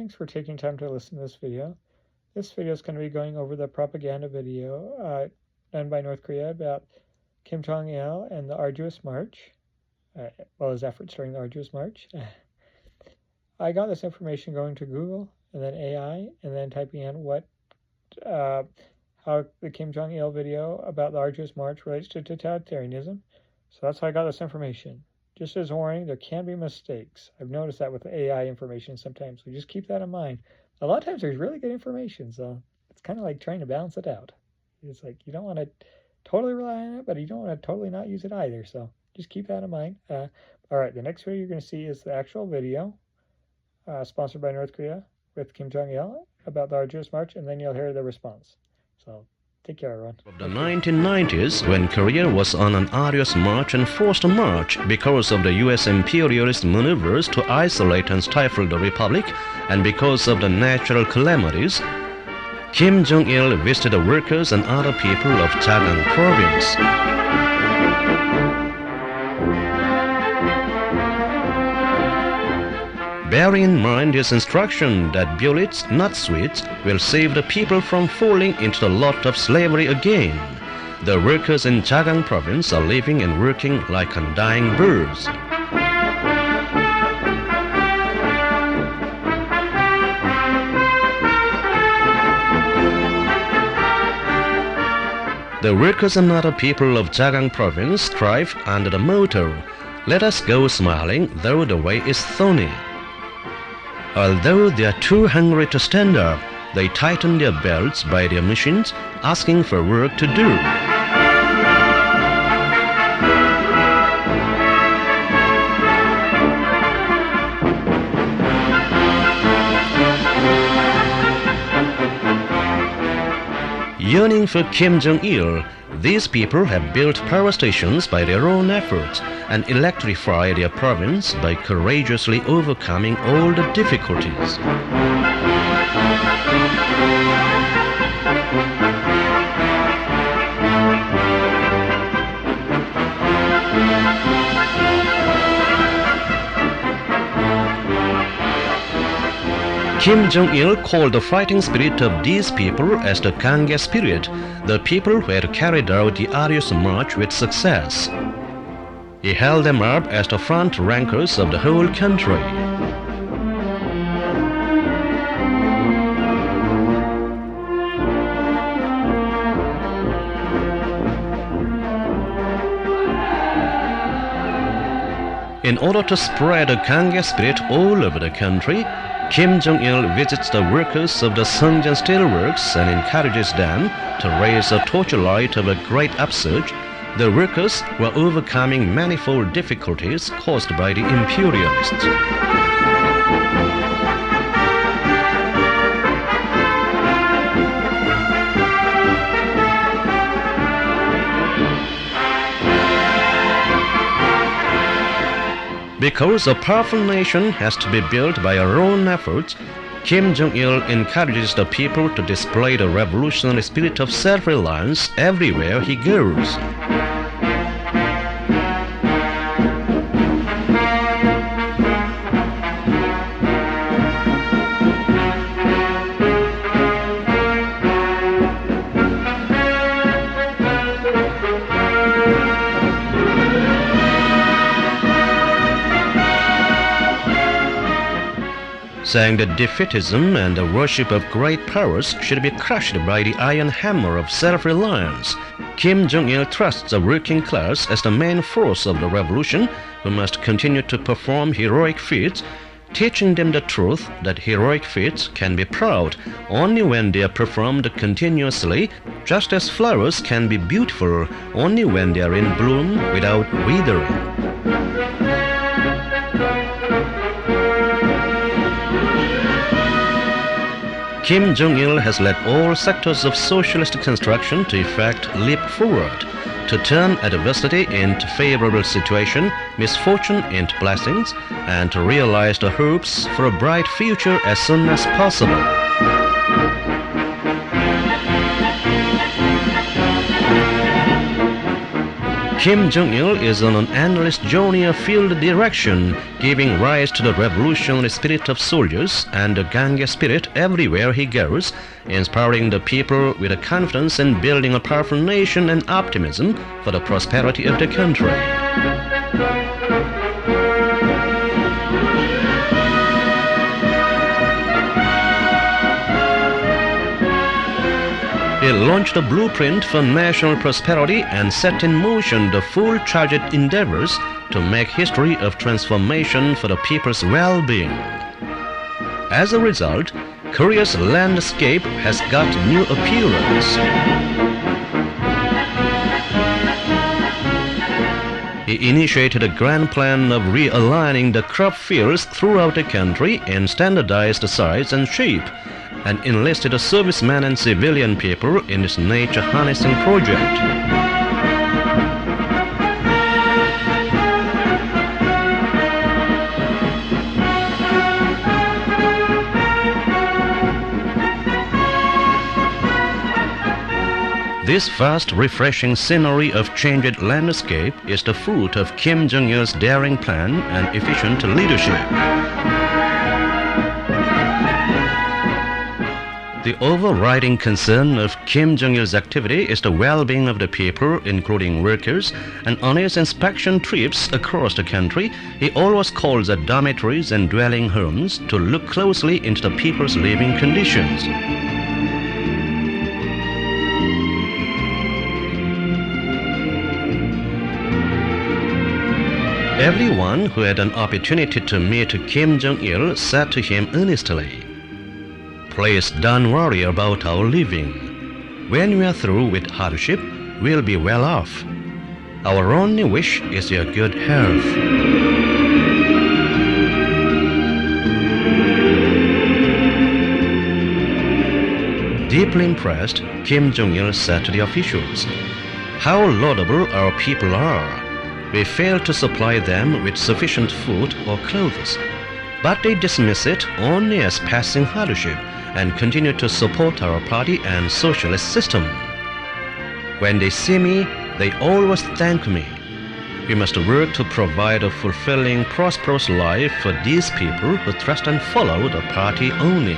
thanks for taking time to listen to this video. This video is going to be going over the propaganda video done by North Korea about Kim Jong-il and the Arduous March, well, his efforts during the Arduous March. I got this information going to Google and then AI and then typing in how the Kim Jong-il video about the Arduous March relates to totalitarianism. So that's how I got this information. Just as a warning, there can be mistakes. I've noticed that with AI information sometimes, so just keep that in mind. A lot of times there's really good information, so it's kind of like trying to balance it out. It's like you don't want to totally rely on it, but you don't want to totally not use it either, so just keep that in mind. All right, the next video you're going to see is the actual video sponsored by North Korea with Kim Jong-il about the Arduous March, and then you'll hear the response. So take care, everyone. The 1990s, when Korea was on an arduous march and forced march because of the US imperialist maneuvers to isolate and stifle the republic, and because of the natural calamities, Kim Jong-il visited the workers and other people of Jang province. Bearing in mind his instruction that bullets, not sweets, will save the people from falling into the lot of slavery again, the workers in Jang province are living and working like undying birds. The workers and other people of Jang province strive under the motto, "Let us go smiling, though the way is thorny." Although they are too hungry to stand up, they tighten their belts by their machines, asking for work to do. Yearning for Kim Jong-il, these people have built power stations by their own efforts and electrified their province by courageously overcoming all the difficulties. Kim Jong-il called the fighting spirit of these people as the Gange spirit, the people who had carried out the Arduous March with success. He held them up as the front rankers of the whole country. In order to spread the Gange spirit all over the country, Kim Jong-il visits the workers of the Sunjan Steelworks and encourages them to raise a torchlight of a great upsurge. The workers were overcoming manifold difficulties caused by the imperialists. Because a powerful nation has to be built by our own efforts, Kim Jong-il encourages the people to display the revolutionary spirit of self-reliance everywhere he goes. Saying that defeatism and the worship of great powers should be crushed by the iron hammer of self-reliance, Kim Jong-il trusts the working class as the main force of the revolution, who must continue to perform heroic feats, teaching them the truth that heroic feats can be proud only when they are performed continuously, just as flowers can be beautiful only when they are in bloom without withering. Kim Jong-il has led all sectors of socialist construction to effect leap forward, to turn adversity into favorable situation, misfortune into blessings, and to realize the hopes for a bright future as soon as possible. Kim Jong-il is on an endless journey of field direction, giving rise to the revolutionary spirit of soldiers and the gang spirit everywhere he goes, inspiring the people with a confidence in building a powerful nation and optimism for the prosperity of the country. He launched a blueprint for national prosperity and set in motion the full-charged endeavors to make history of transformation for the people's well-being. As a result, Korea's landscape has got new appearance. He initiated a grand plan of realigning the crop fields throughout the country in standardized size and shape, and enlisted servicemen and civilian people in this nature harnessing project. This vast, refreshing scenery of changed landscape is the fruit of Kim Jong-il's daring plan and efficient leadership. The overriding concern of Kim Jong-il's activity is the well-being of the people, including workers, and on his inspection trips across the country, he always calls at dormitories and dwelling homes to look closely into the people's living conditions. Everyone who had an opportunity to meet Kim Jong-il said to him earnestly, "Please don't worry about our living. When we are through with hardship, we'll be well off. Our only wish is your good health." Deeply impressed, Kim Jong-il said to the officials, "How laudable our people are. We fail to supply them with sufficient food or clothes, but they dismiss it only as passing hardship and continue to support our party and socialist system. When they see me, they always thank me. We must work to provide a fulfilling, prosperous life for these people who trust and follow the party only."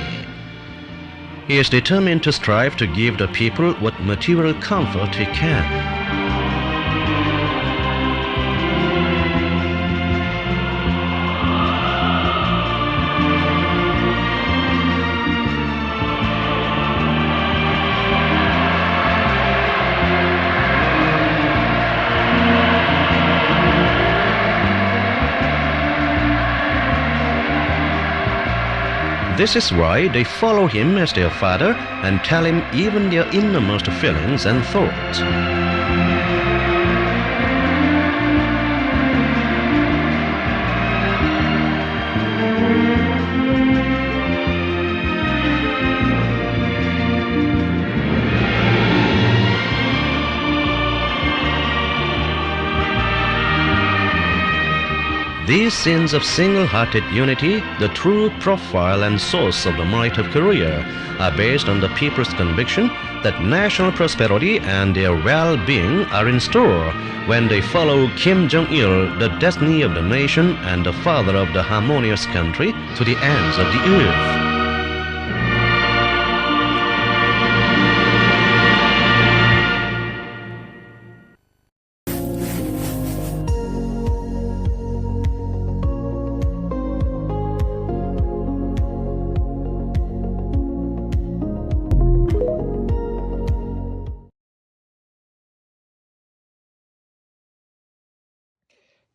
He is determined to strive to give the people what material comfort he can. This is why they follow him as their father and tell him even their innermost feelings and thoughts. These scenes of single-hearted unity, the true profile and source of the might of Korea, are based on the people's conviction that national prosperity and their well-being are in store when they follow Kim Jong-il, the destiny of the nation and the father of the harmonious country, to the ends of the earth.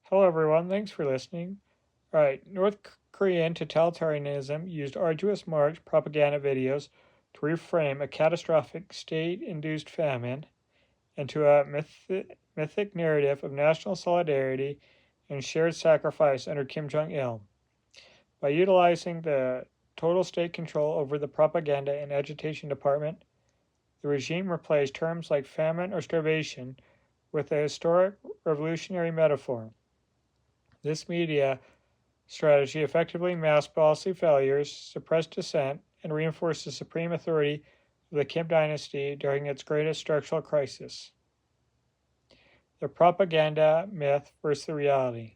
Hello everyone, thanks for listening. Alright, North Korean totalitarianism used Arduous March propaganda videos to reframe a catastrophic state-induced famine into a mythic narrative of national solidarity and shared sacrifice under Kim Jong-il. By utilizing the total state control over the propaganda and agitation department, the regime replaced terms like famine or starvation with a historic revolutionary metaphor. This media strategy effectively masked policy failures, suppressed dissent, and reinforced the supreme authority of the Kim dynasty during its greatest structural crisis. the propaganda myth versus the reality.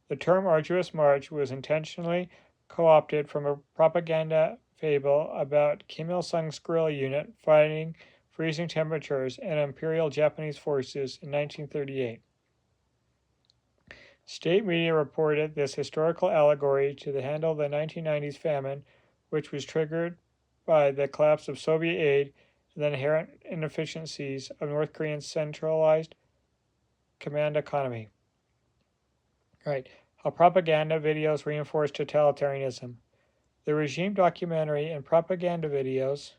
The term Arduous March was intentionally co-opted from a propaganda fable about Kim Il-sung's guerrilla unit fighting freezing temperatures and Imperial Japanese forces in 1938. State media reported this historical allegory to handle the 1990s famine, which was triggered by the collapse of Soviet aid and the inherent inefficiencies of North Korea's centralized command economy. Right. How propaganda videos reinforce totalitarianism. The regime documentary and propaganda videos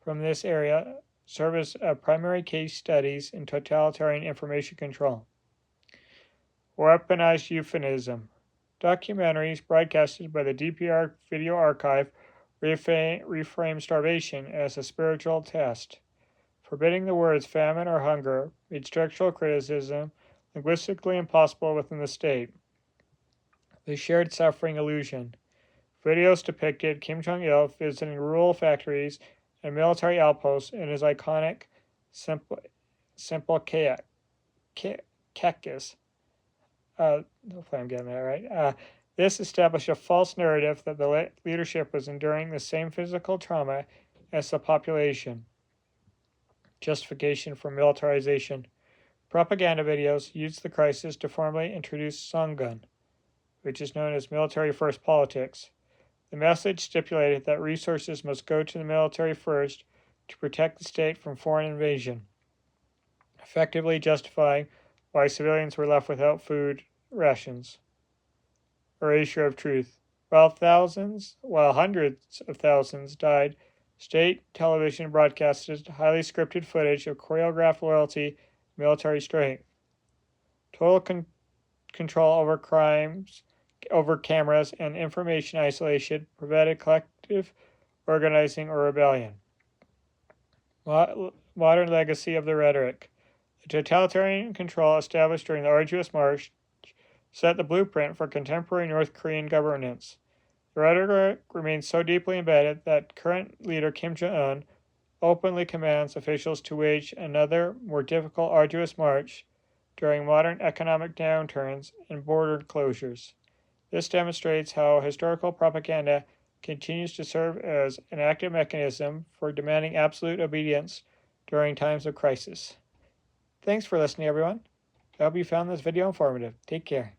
from this area serve as primary case studies in totalitarian information control. Weaponized euphemism. Documentaries broadcasted by the DPR Video Archive reframe starvation as a spiritual test. Forbidding the words famine or hunger made structural criticism linguistically impossible within the state. The shared suffering illusion. Videos depicted Kim Jong-il visiting rural factories and military outposts in his iconic simple cactus. Hopefully I'm getting that right. This established a false narrative that the leadership was enduring the same physical trauma as the population. Justification for militarization. Propaganda videos used the crisis to formally introduce Songun, which is known as military first politics. The message stipulated that resources must go to the military first to protect the state from foreign invasion, effectively justifying why civilians were left without food rations. Erasure of truth. While hundreds of thousands died, state television broadcasted highly scripted footage of choreographed loyalty and military strength. Total control over cameras and information isolation prevented collective organizing or rebellion. Modern legacy of the rhetoric. The totalitarian control established during the Arduous March set the blueprint for contemporary North Korean governance. The rhetoric remains so deeply embedded that current leader Kim Jong-un openly commands officials to wage another, more difficult Arduous March during modern economic downturns and border closures. This demonstrates how historical propaganda continues to serve as an active mechanism for demanding absolute obedience during times of crisis. Thanks for listening, everyone. I hope you found this video informative. Take care.